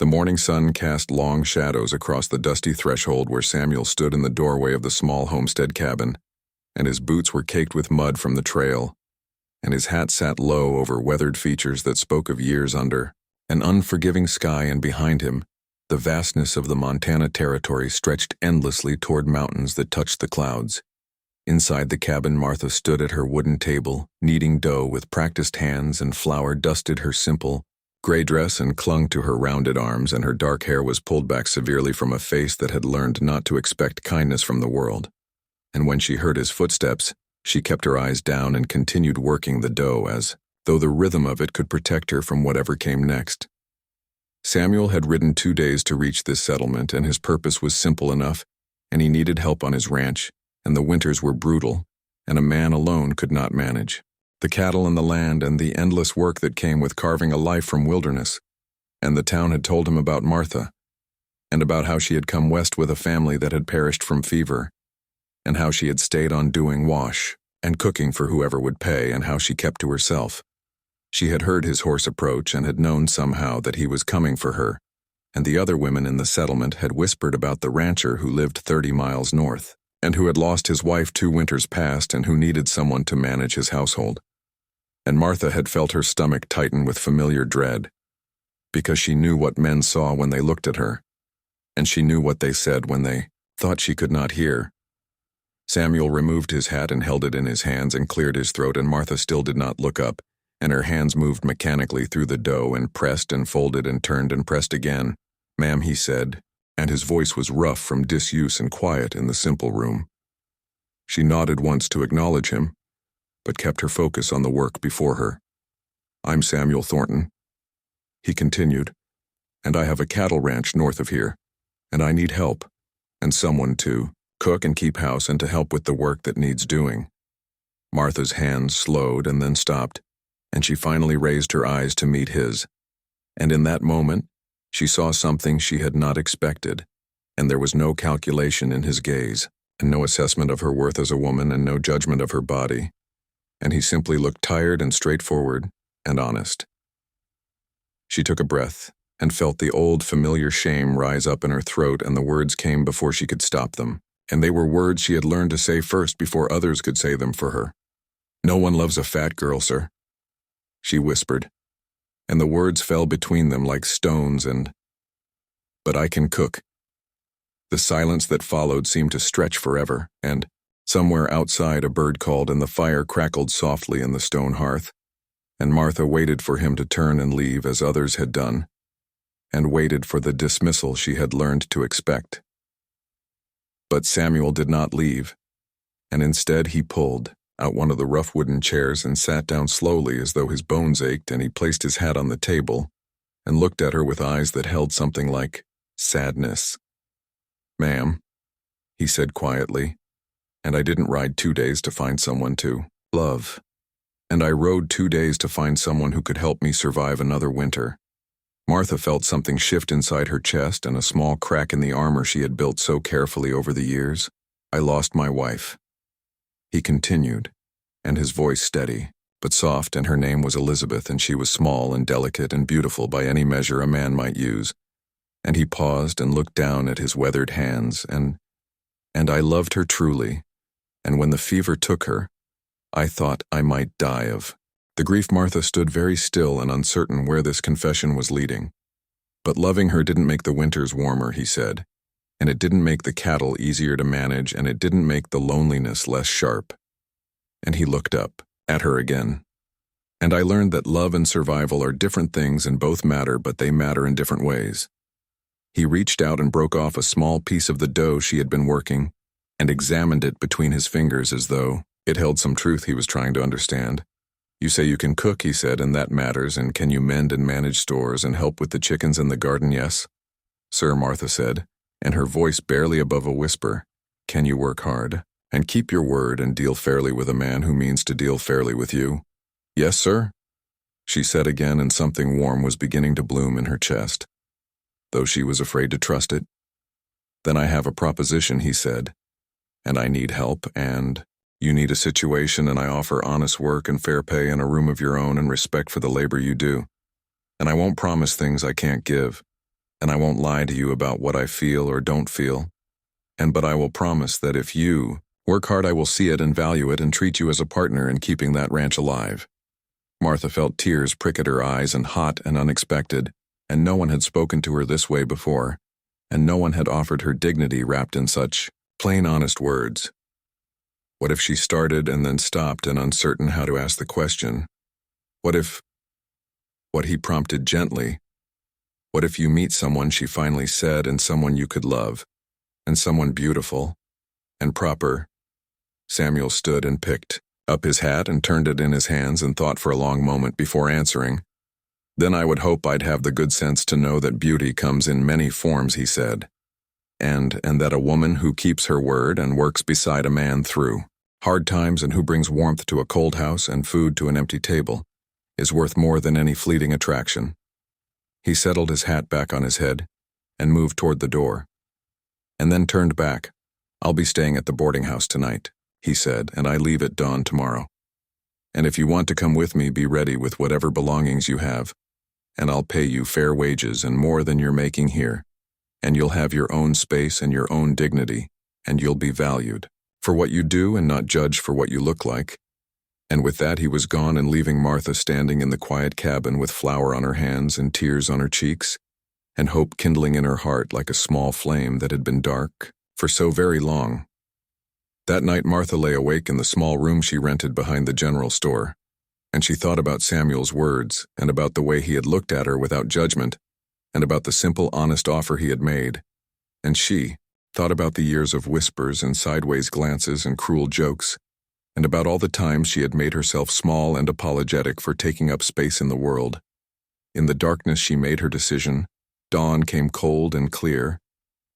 The morning sun cast long shadows across the dusty threshold where Samuel stood in the doorway of the small homestead cabin, and his boots were caked with mud from the trail, and his hat sat low over weathered features that spoke of years under an unforgiving sky, and behind him, the vastness of the Montana Territory stretched endlessly toward mountains that touched the clouds. Inside the cabin, Martha stood at her wooden table, kneading dough with practiced hands, and flour dusted her simple, gray dress and clung to her rounded arms, and her dark hair was pulled back severely from a face that had learned not to expect kindness from the world. And when she heard his footsteps, she kept her eyes down and continued working the dough as though the rhythm of it could protect her from whatever came next. Samuel had ridden 2 days to reach this settlement, and his purpose was simple enough, and he needed help on his ranch, and the winters were brutal, and a man alone could not manage the cattle and the land and the endless work that came with carving a life from wilderness. And the town had told him about Martha, and about how she had come west with a family that had perished from fever, and how she had stayed on doing wash and cooking for whoever would pay, and how she kept to herself. She had heard his horse approach and had known somehow that he was coming for her, and the other women in the settlement had whispered about the rancher who lived 30 miles north, and who had lost his wife 2 winters past, and who needed someone to manage his household. And Martha had felt her stomach tighten with familiar dread, because she knew what men saw when they looked at her, and she knew what they said when they thought she could not hear. Samuel removed his hat and held it in his hands and cleared his throat, and Martha still did not look up, and her hands moved mechanically through the dough and pressed and folded and turned and pressed again. "Ma'am," he said, and his voice was rough from disuse and quiet in the simple room. She nodded once to acknowledge him, but kept her focus on the work before her. "I'm Samuel Thornton," he continued, "and I have a cattle ranch north of here, and I need help, and someone to cook and keep house and to help with the work that needs doing." Martha's hands slowed and then stopped, and she finally raised her eyes to meet his. And in that moment, she saw something she had not expected, and there was no calculation in his gaze, and no assessment of her worth as a woman, and no judgment of her body, and he simply looked tired and straightforward and honest. She took a breath and felt the old familiar shame rise up in her throat, and the words came before she could stop them, and they were words she had learned to say first before others could say them for her. "No one loves a fat girl, sir," she whispered, and the words fell between them like stones, but I can cook." The silence that followed seemed to stretch forever, and somewhere outside a bird called and the fire crackled softly in the stone hearth, and Martha waited for him to turn and leave as others had done, and waited for the dismissal she had learned to expect. But Samuel did not leave, and instead he pulled out one of the rough wooden chairs and sat down slowly as though his bones ached, and he placed his hat on the table and looked at her with eyes that held something like sadness. "Ma'am," he said quietly, "and I didn't ride 2 days to find someone to love, and I rode 2 days to find someone who could help me survive another winter." Martha felt something shift inside her chest and a small crack in the armor she had built so carefully over the years. "I lost my wife," he continued, and his voice steady, but soft, and her name was Elizabeth, and she was small and delicate and beautiful by any measure a man might use. And he paused and looked down at his weathered hands, and I loved her truly, and when the fever took her, I thought I might die of the grief. Martha stood very still and uncertain where this confession was leading. "But loving her didn't make the winters warmer," he said, "and it didn't make the cattle easier to manage, and it didn't make the loneliness less sharp." And he looked up at her again. "And I learned that love and survival are different things, and both matter, but they matter in different ways." He reached out and broke off a small piece of the dough she had been working, and examined it between his fingers as though it held some truth he was trying to understand. "You say you can cook," he said, "and that matters, and can you mend and manage stores and help with the chickens in the garden?" "Yes, sir," Martha said, and her voice barely above a whisper. "Can you work hard and keep your word and deal fairly with a man who means to deal fairly with you?" "Yes, sir," she said again, and something warm was beginning to bloom in her chest, though she was afraid to trust it. "Then I have a proposition," he said, "and I need help, and you need a situation, and I offer honest work and fair pay and a room of your own and respect for the labor you do. And I won't promise things I can't give, and I won't lie to you about what I feel or don't feel. But I will promise that if you work hard, I will see it and value it and treat you as a partner in keeping that ranch alive." Martha felt tears prick at her eyes, and hot and unexpected, and no one had spoken to her this way before, and no one had offered her dignity wrapped in such plain, honest words. What if she started and then stopped and uncertain how to ask the question? What he prompted gently, what if you meet someone, she finally said, and someone you could love, and someone beautiful and proper? Samuel stood and picked up his hat and turned it in his hands and thought for a long moment before answering. "Then I would hope I'd have the good sense to know that beauty comes in many forms," he said, and that a woman who keeps her word and works beside a man through hard times and who brings warmth to a cold house and food to an empty table is worth more than any fleeting attraction. He settled his hat back on his head and moved toward the door, and then turned back. "I'll be staying at the boarding house tonight," he said, "and I leave at dawn tomorrow. And if you want to come with me, be ready with whatever belongings you have, and I'll pay you fair wages and more than you're making here, and you'll have your own space and your own dignity, and you'll be valued for what you do and not judged for what you look like." And with that he was gone, and leaving Martha standing in the quiet cabin with flour on her hands and tears on her cheeks, and hope kindling in her heart like a small flame that had been dark for so very long. That night Martha lay awake in the small room she rented behind the general store, and she thought about Samuel's words, and about the way he had looked at her without judgment, and about the simple, honest offer he had made. And she thought about the years of whispers and sideways glances and cruel jokes, and about all the times she had made herself small and apologetic for taking up space in the world. In the darkness she made her decision. Dawn came cold and clear,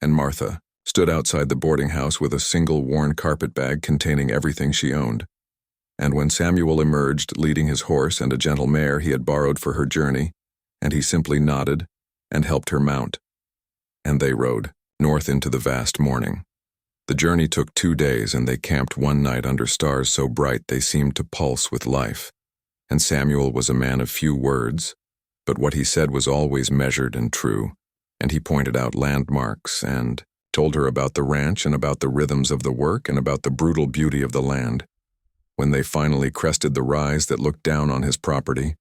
and Martha stood outside the boarding house with a single worn carpet bag containing everything she owned. And when Samuel emerged, leading his horse and a gentle mare he had borrowed for her journey, and he simply nodded and helped her mount, and they rode north into the vast morning. The journey took 2 days, and they camped one night under stars so bright they seemed to pulse with life. And Samuel was a man of few words, but what he said was always measured and true, and he pointed out landmarks and told her about the ranch and about the rhythms of the work and about the brutal beauty of the land. When they finally crested the rise that looked down on his property,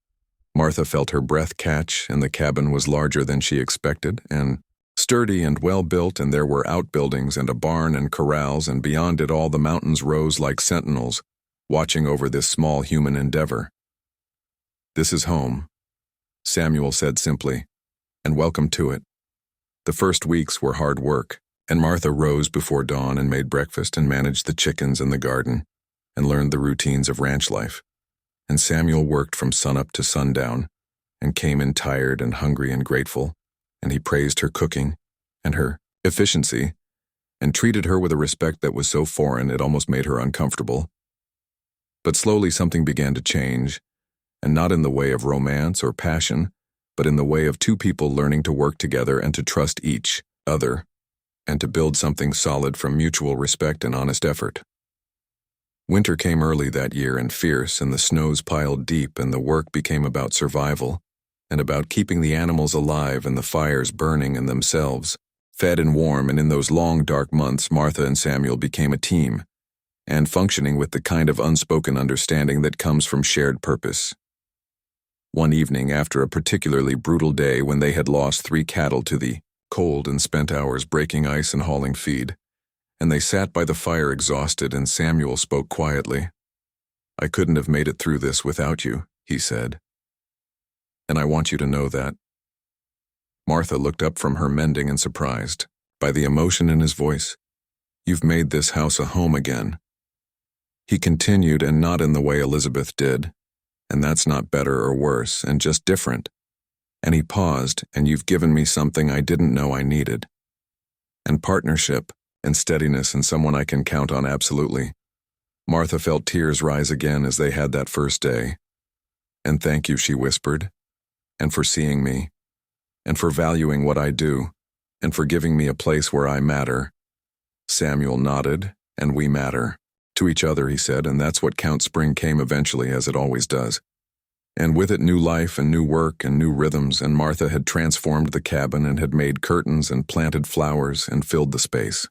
Martha felt her breath catch, and the cabin was larger than she expected, and sturdy and well-built, and there were outbuildings and a barn and corrals, and beyond it all the mountains rose like sentinels, watching over this small human endeavor. "This is home," Samuel said simply, "and welcome to it." The first weeks were hard work, and Martha rose before dawn and made breakfast and managed the chickens and the garden, and learned the routines of ranch life. And Samuel worked from sunup to sundown, and came in tired and hungry and grateful, and he praised her cooking and her efficiency, and treated her with a respect that was so foreign it almost made her uncomfortable. But slowly something began to change, and not in the way of romance or passion, but in the way of two people learning to work together and to trust each other, and to build something solid from mutual respect and honest effort. Winter came early that year and fierce, and the snows piled deep, and the work became about survival, and about keeping the animals alive and the fires burning and themselves fed and warm. And in those long, dark months, Martha and Samuel became a team, and functioning with the kind of unspoken understanding that comes from shared purpose. One evening, after a particularly brutal day when they had lost 3 cattle to the cold and spent hours breaking ice and hauling feed, and they sat by the fire exhausted, and Samuel spoke quietly. "I couldn't have made it through this without you," he said. "And I want you to know that." Martha looked up from her mending and surprised by the emotion in his voice. "You've made this house a home again." He continued, and not in the way Elizabeth did, and that's not better or worse, and just different. And he paused, "And you've given me something I didn't know I needed. And partnership, and steadiness, and someone I can count on absolutely." Martha felt tears rise again as they had that first day. "And thank you," she whispered, "and for seeing me, and for valuing what I do, and for giving me a place where I matter." Samuel nodded. "And we matter to each other," he said, "and that's what counts." Spring came eventually, as it always does. And with it new life and new work and new rhythms, and Martha had transformed the cabin and had made curtains and planted flowers and filled the space.